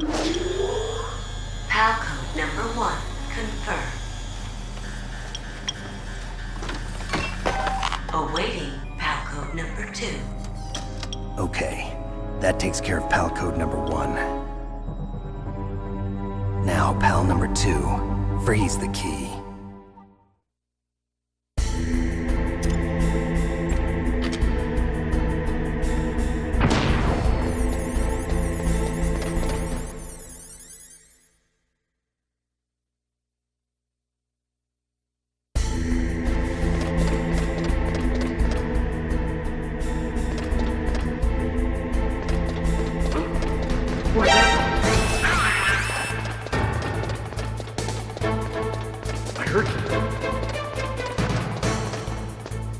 PAL code number 1 confirmed. Awaiting PAL code number 2. Okay, that takes care of PAL code number 1. Now, PAL number 2, freeze the key.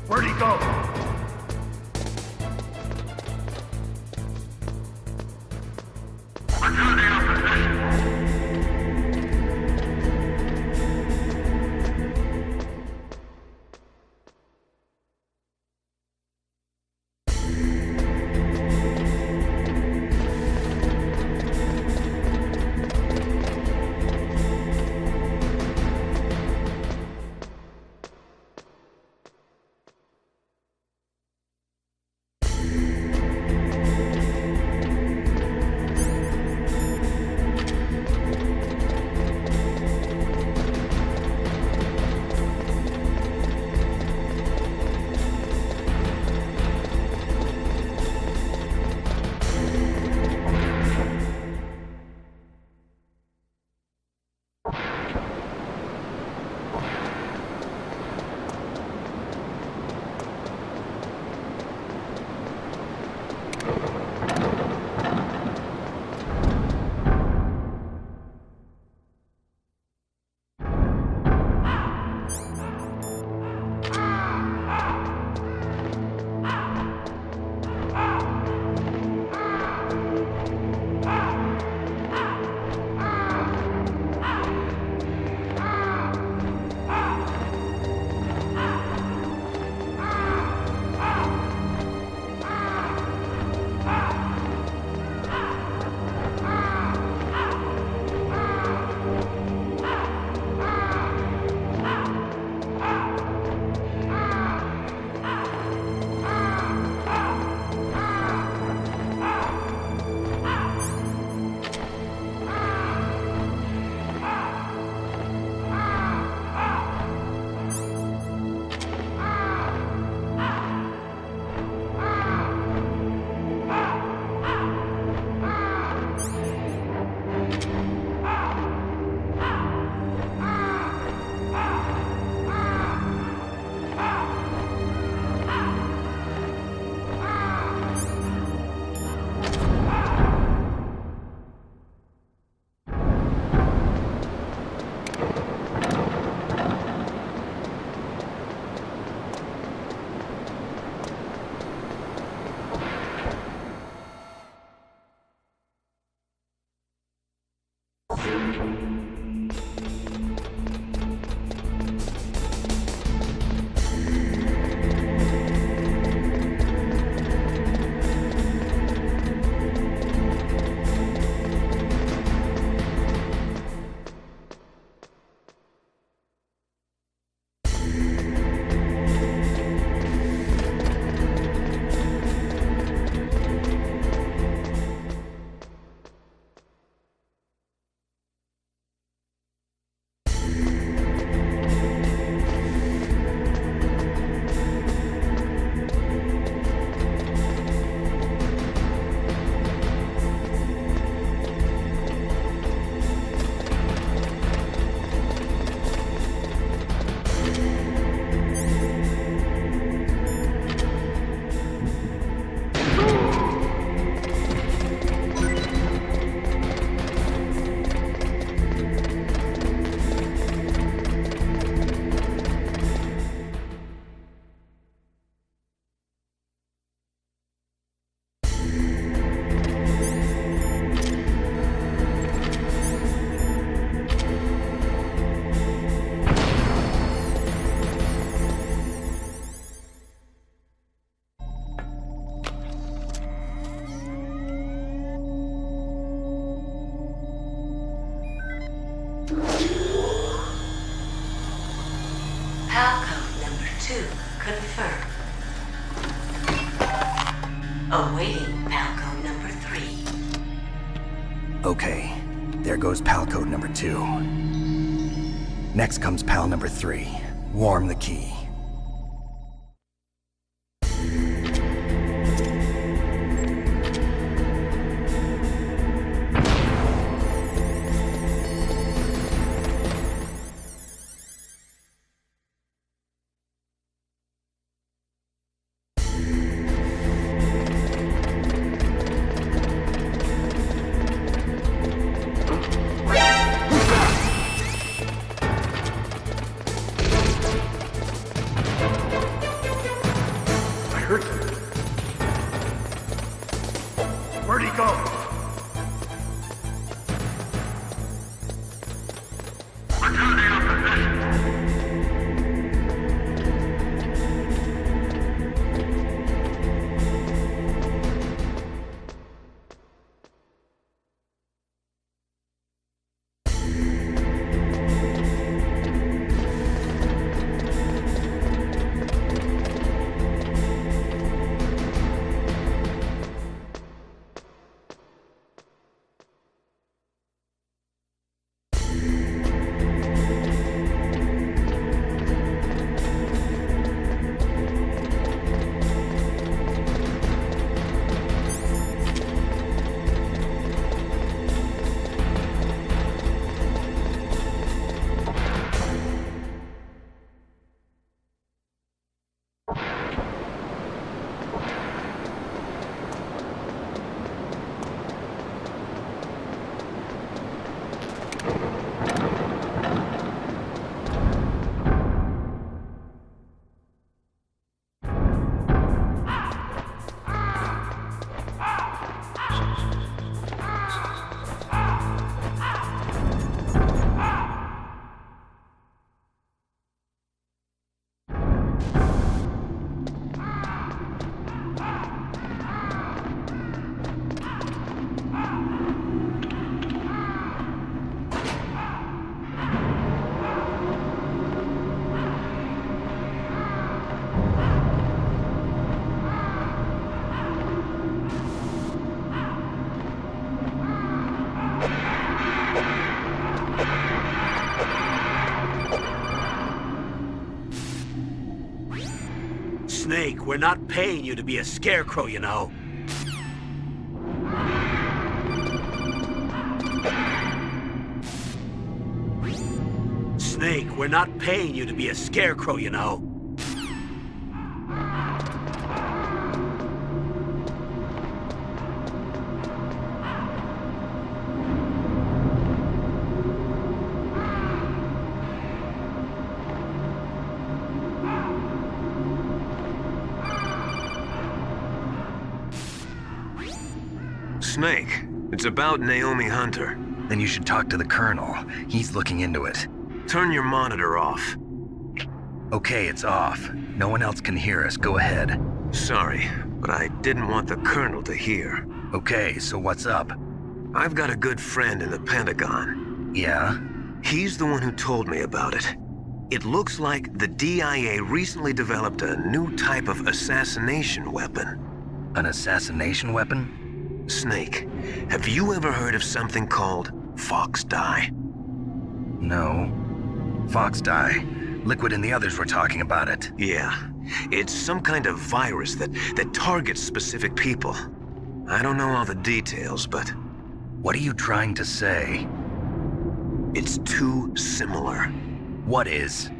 Where'd he go? Okay, there goes pal code number 2. Next comes pal number 3. Warm the key. Where'd he go? Returning to position. Snake, we're not paying you to be a scarecrow, you know. Snake, we're not paying you to be a scarecrow, you know. Snake, it's about Naomi Hunter. Then you should talk to the Colonel. He's looking into it. Turn your monitor off. Okay, it's off. No one else can hear us. Go ahead. Sorry, but I didn't want the Colonel to hear. Okay, so what's up? I've got a good friend in the Pentagon. Yeah? He's the one who told me about it. It looks like the DIA recently developed a new type of assassination weapon. An assassination weapon? Snake, have you ever heard of something called Fox Dye? No. Fox dye. Liquid and the others were talking about it. Yeah. It's some kind of virus that targets specific people. I don't know all the details, but... What are you trying to say? It's too similar. What is?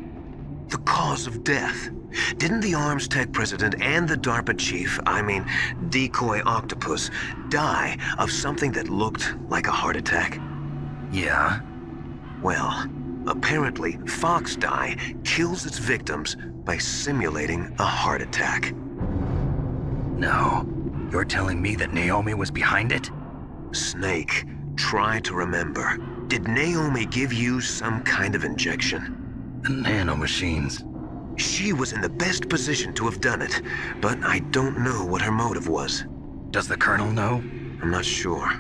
The cause of death. Didn't the Arms Tech president and the DARPA chief, Decoy Octopus, die of something that looked like a heart attack? Yeah? Well, apparently Fox Dye kills its victims by simulating a heart attack. No. You're telling me that Naomi was behind it? Snake, try to remember. Did Naomi give you some kind of injection? The nanomachines. She was in the best position to have done it, but I don't know what her motive was. Does the Colonel know? I'm not sure.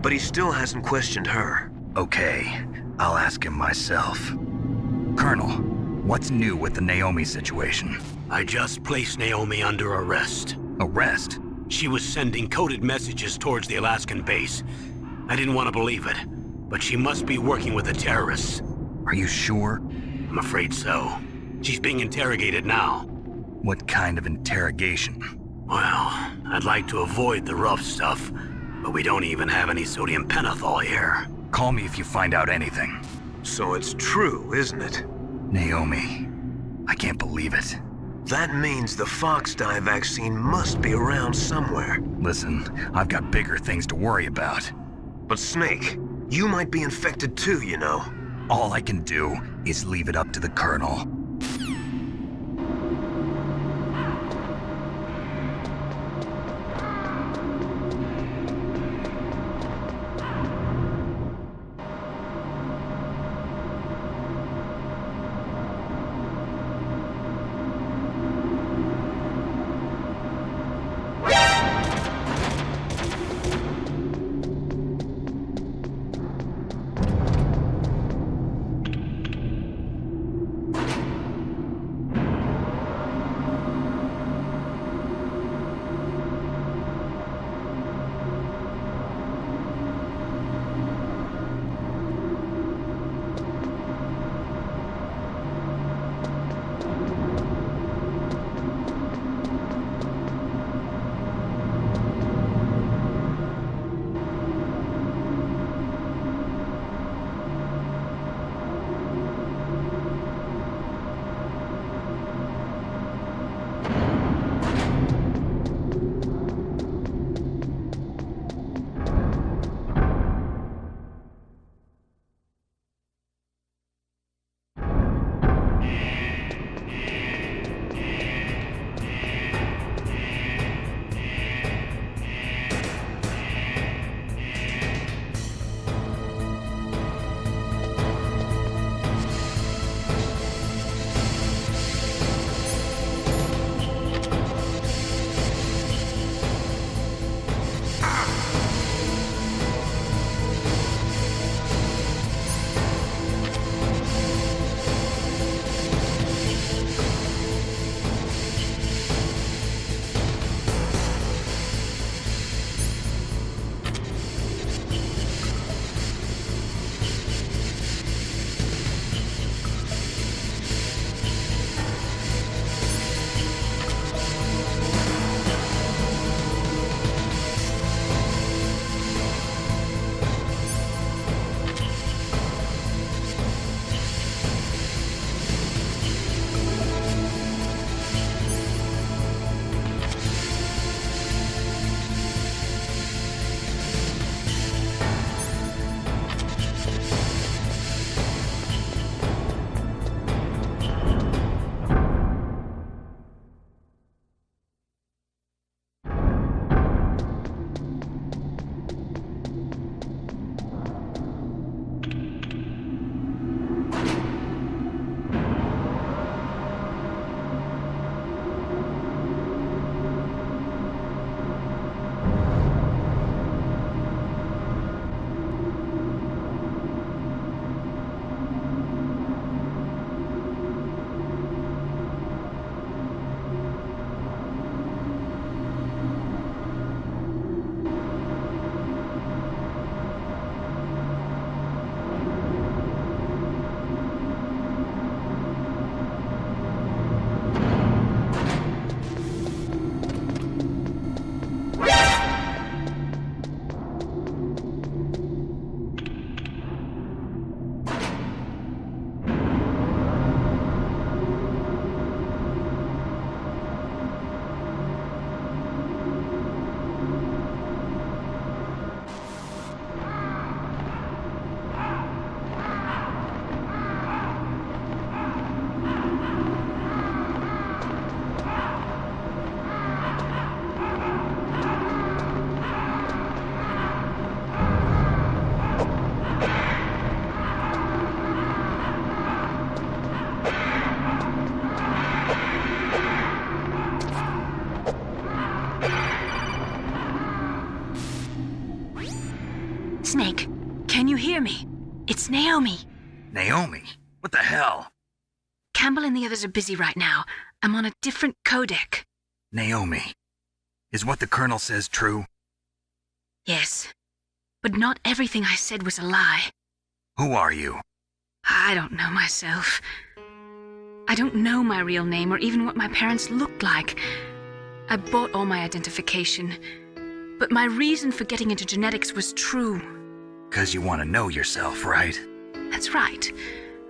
But he still hasn't questioned her. Okay, I'll ask him myself. Colonel, what's new with the Naomi situation? I just placed Naomi under arrest. Arrest? She was sending coded messages towards the Alaskan base. I didn't want to believe it, but she must be working with the terrorists. Are you sure? I'm afraid so. She's being interrogated now. What kind of interrogation? Well, I'd like to avoid the rough stuff, but we don't even have any sodium pentothal here. Call me if you find out anything. So it's true, isn't it? Naomi, I can't believe it. That means the fox dye vaccine must be around somewhere. Listen, I've got bigger things to worry about. But Snake, you might be infected too, you know. All I can do is leave it up to the Colonel. Snake, can you hear me? It's Naomi. Naomi? What the hell? Campbell and the others are busy right now. I'm on a different codec. Naomi, is what the Colonel says true? Yes. but not everything I said was a lie. Who are you? I don't know myself. I don't know my real name or even what my parents looked like. I bought all my identification, but my reason for getting into genetics was true. 'Cause you want to know yourself, right? That's right.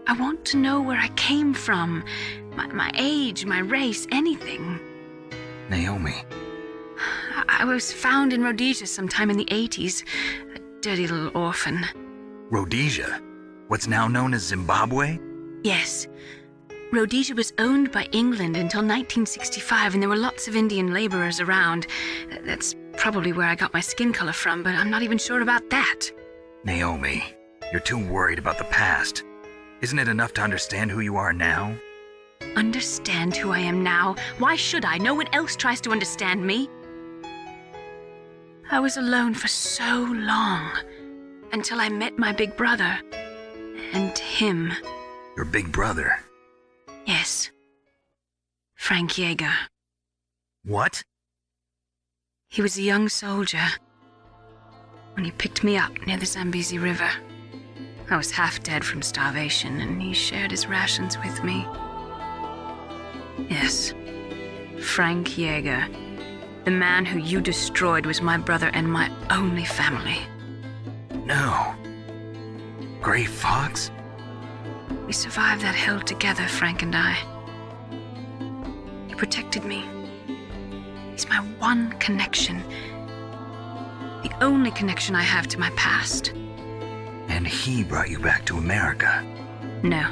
I want to know where I came from, my age, my race, anything. Naomi. I was found in Rhodesia sometime in the 80s, a dirty little orphan. Rhodesia? What's now known as Zimbabwe? Yes. Rhodesia was owned by England until 1965, and there were lots of Indian laborers around. That's probably where I got my skin color from, but I'm not even sure about that. Naomi, you're too worried about the past. Isn't it enough to understand who you are now? Understand who I am now? Why should I? No one else tries to understand me. I was alone for so long, until I met my big brother. And him. Your big brother? Yes. Frank Jaeger. What? He was a young soldier when he picked me up near the Zambezi River. I was half dead from starvation, and he shared his rations with me. Yes, Frank Jaeger. The man who you destroyed was my brother and my only family. No. Gray Fox? We survived that hell together, Frank and I. He protected me. He's my one connection. The only connection I have to my past. And he brought you back to America? No.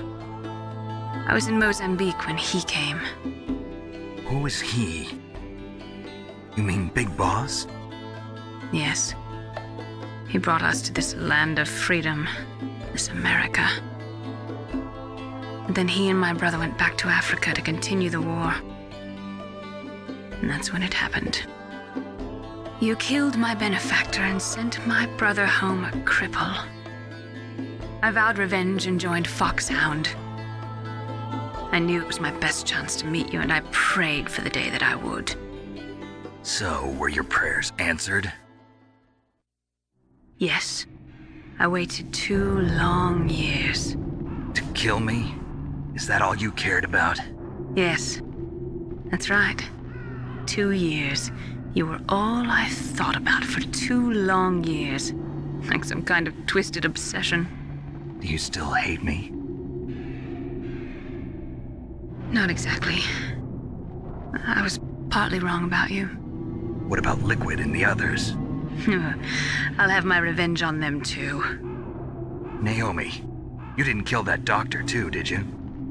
I was in Mozambique when he came. Who is he? You mean Big Boss? Yes. He brought us to this land of freedom, this America. And then he and my brother went back to Africa to continue the war. And that's when it happened. You killed my benefactor and sent my brother home a cripple. I vowed revenge and joined Foxhound. I knew it was my best chance to meet you, and I prayed for the day that I would. So, were your prayers answered? Yes. I waited 2 long years. To kill me? Is that all you cared about? Yes. That's right. 2 years. You were all I thought about for 2 long years. Like some kind of twisted obsession. Do you still hate me? Not exactly. I was partly wrong about you. What about Liquid and the others? I'll have my revenge on them too. Naomi, you didn't kill that doctor too, did you?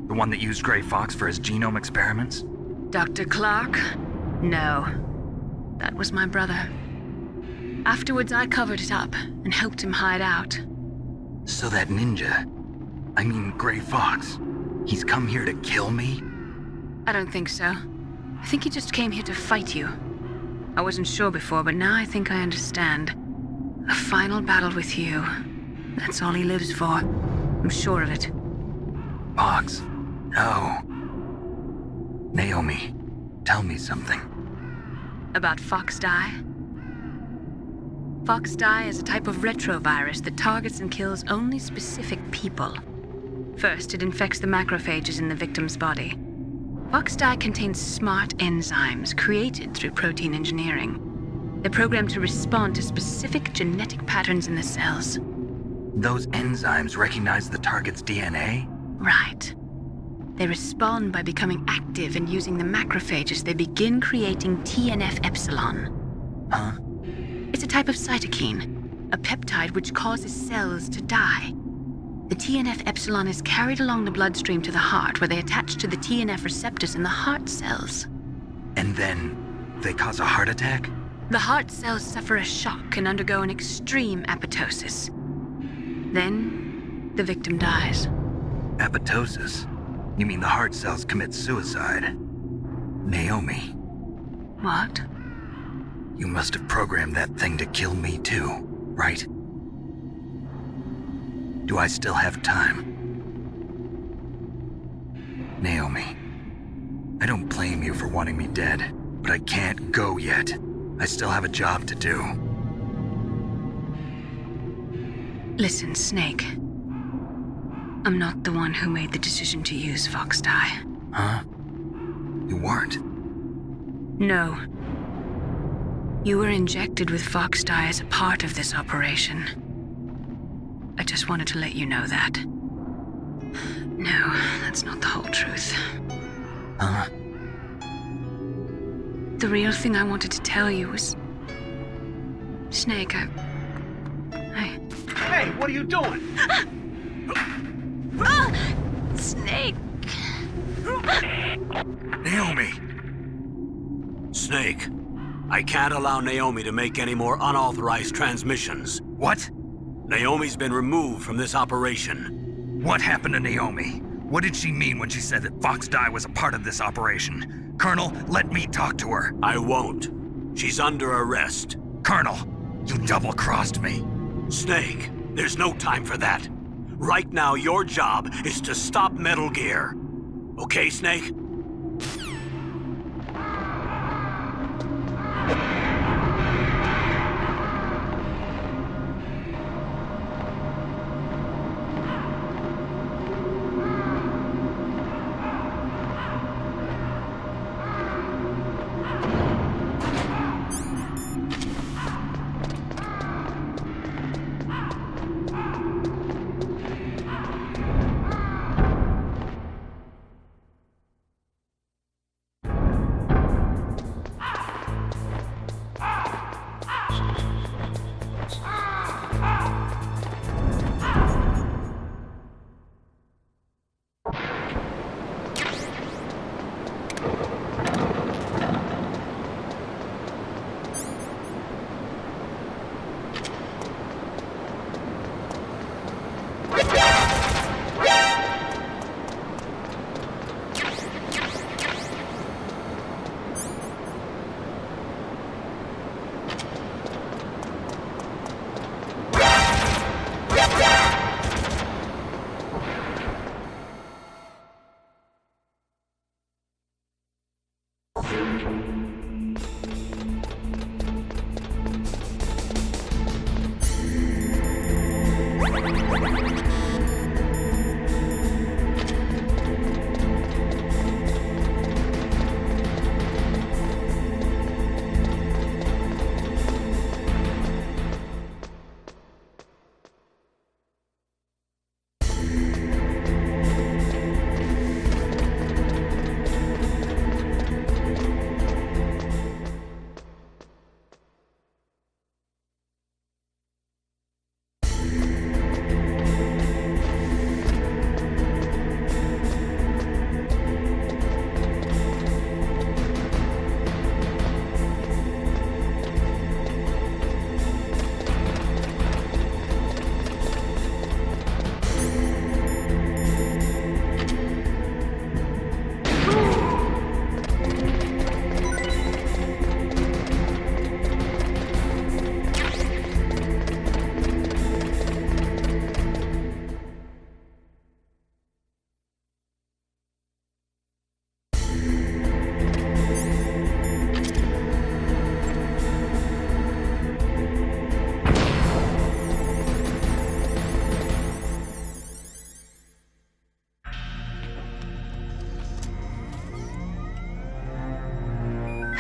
The one that used Gray Fox for his genome experiments? Dr. Clark? No. That was my brother. Afterwards, I covered it up and helped him hide out. So that ninja, I mean Gray Fox, he's come here to kill me? I don't think so. I think he just came here to fight you. I wasn't sure before, but now I think I understand. A final battle with you. That's all he lives for. I'm sure of it. Fox, no. Naomi, tell me something. About Fox Die? Fox Die is a type of retrovirus that targets and kills only specific people. First, it infects the macrophages in the victim's body. Fox Die contains smart enzymes created through protein engineering. They're programmed to respond to specific genetic patterns in the cells. Those enzymes recognize the target's DNA? Right. They respond by becoming active and using the macrophages. They begin creating TNF-epsilon. Huh? It's a type of cytokine, a peptide which causes cells to die. The TNF-epsilon is carried along the bloodstream to the heart, where they attach to the TNF receptors in the heart cells. And then they cause a heart attack? The heart cells suffer a shock and undergo an extreme apoptosis. Then, the victim dies. Apoptosis? You mean the heart cells commit suicide? Naomi, What? you must have programmed that thing to kill me too, right? Do I still have time? Naomi, I don't blame you for wanting me dead, but I can't go yet. I still have a job to do. Listen, Snake. I'm not the one who made the decision to use Fox-Die. Huh? You weren't? No. You were injected with Fox-Die as a part of this operation. I just wanted to let you know that. No, that's not the whole truth. Huh? The real thing I wanted to tell you was... Snake, I... Hey, what are you doing? Snake! Naomi! Snake, I can't allow Naomi to make any more unauthorized transmissions. What? Naomi's been removed from this operation. What happened to Naomi? What did she mean when she said that Fox-Die was a part of this operation? Colonel, let me talk to her. I won't. She's under arrest. Colonel, you double-crossed me. Snake, there's no time for that. Right now, your job is to stop Metal Gear. Okay, Snake?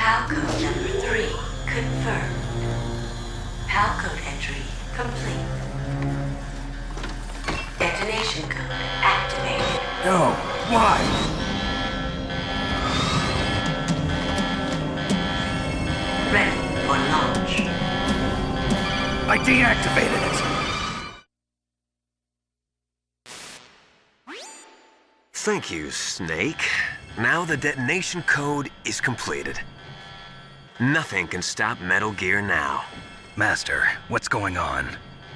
PAL code number 3 confirmed. PAL code entry complete. Detonation code activated. No, why? Ready for launch. I deactivated it. Thank you, Snake. Now the detonation code is completed. Nothing can stop Metal Gear now. Master, what's going on?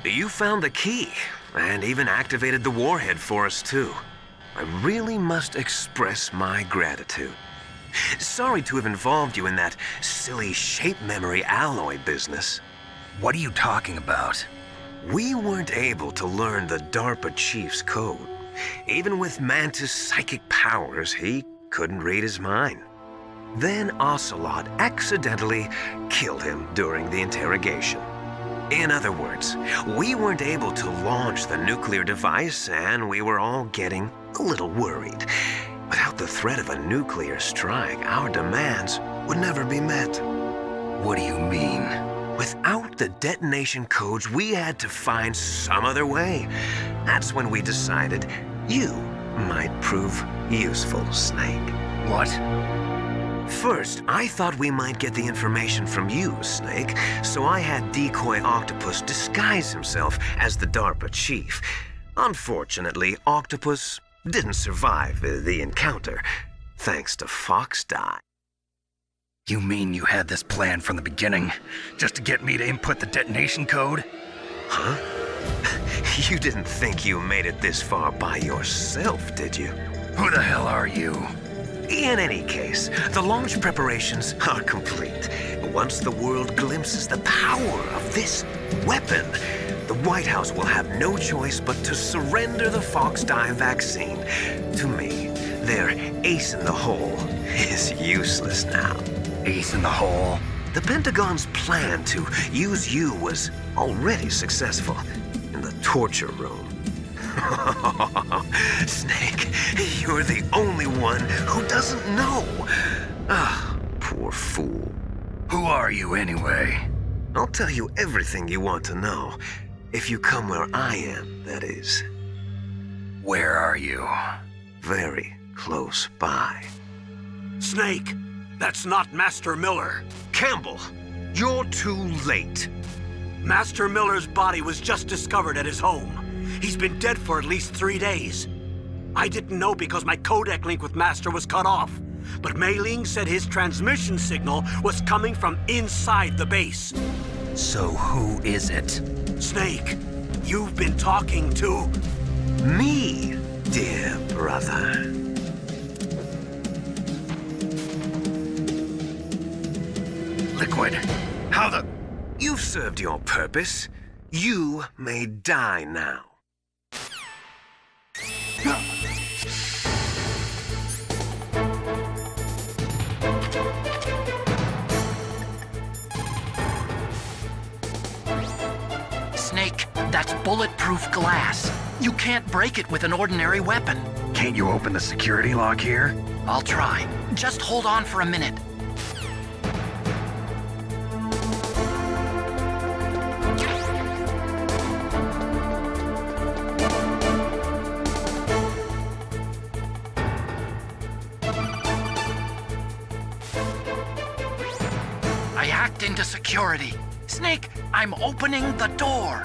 You found the key, and even activated the warhead for us, too. I really must express my gratitude. Sorry to have involved you in that silly shape memory alloy business. What are you talking about? We weren't able to learn the DARPA chief's code. Even with Mantis' psychic powers, he couldn't read his mind. Then Ocelot accidentally killed him during the interrogation. In other words, we weren't able to launch the nuclear device, and we were all getting a little worried. Without the threat of a nuclear strike, our demands would never be met. What do you mean? Without the detonation codes, we had to find some other way. That's when we decided you might prove useful, Snake. What? First, I thought we might get the information from you, Snake, so I had Decoy Octopus disguise himself as the DARPA chief. Unfortunately, Octopus didn't survive the encounter, thanks to Fox Die. You mean you had this plan from the beginning, just to get me to input the detonation code? Huh? You didn't think you made it this far by yourself, did you? Who the hell are you? In any case, the launch preparations are complete. Once the world glimpses the power of this weapon, the White House will have no choice but to surrender the Fox Die vaccine. To me, their ace in the hole is useless now. Ace in the hole? The Pentagon's plan to use you was already successful in the torture room. Snake, you're the only one who doesn't know. Ah, poor fool. Who are you anyway? I'll tell you everything you want to know. If you come where I am, that is. Where are you? Very close by. Snake, that's not Master Miller. Campbell, you're too late. Master Miller's body was just discovered at his home. He's been dead for at least 3 days. I didn't know because my codec link with Master was cut off. But Mei Ling said his transmission signal was coming from inside the base. So who is it? Snake, you've been talking to... Me, dear brother. Liquid. How the... You've served your purpose. You may die now. Snake, that's bulletproof glass. You can't break it with an ordinary weapon. Can't you open the security lock here? I'll try. Just hold on for a minute. I hacked into security. Snake, I'm opening the door.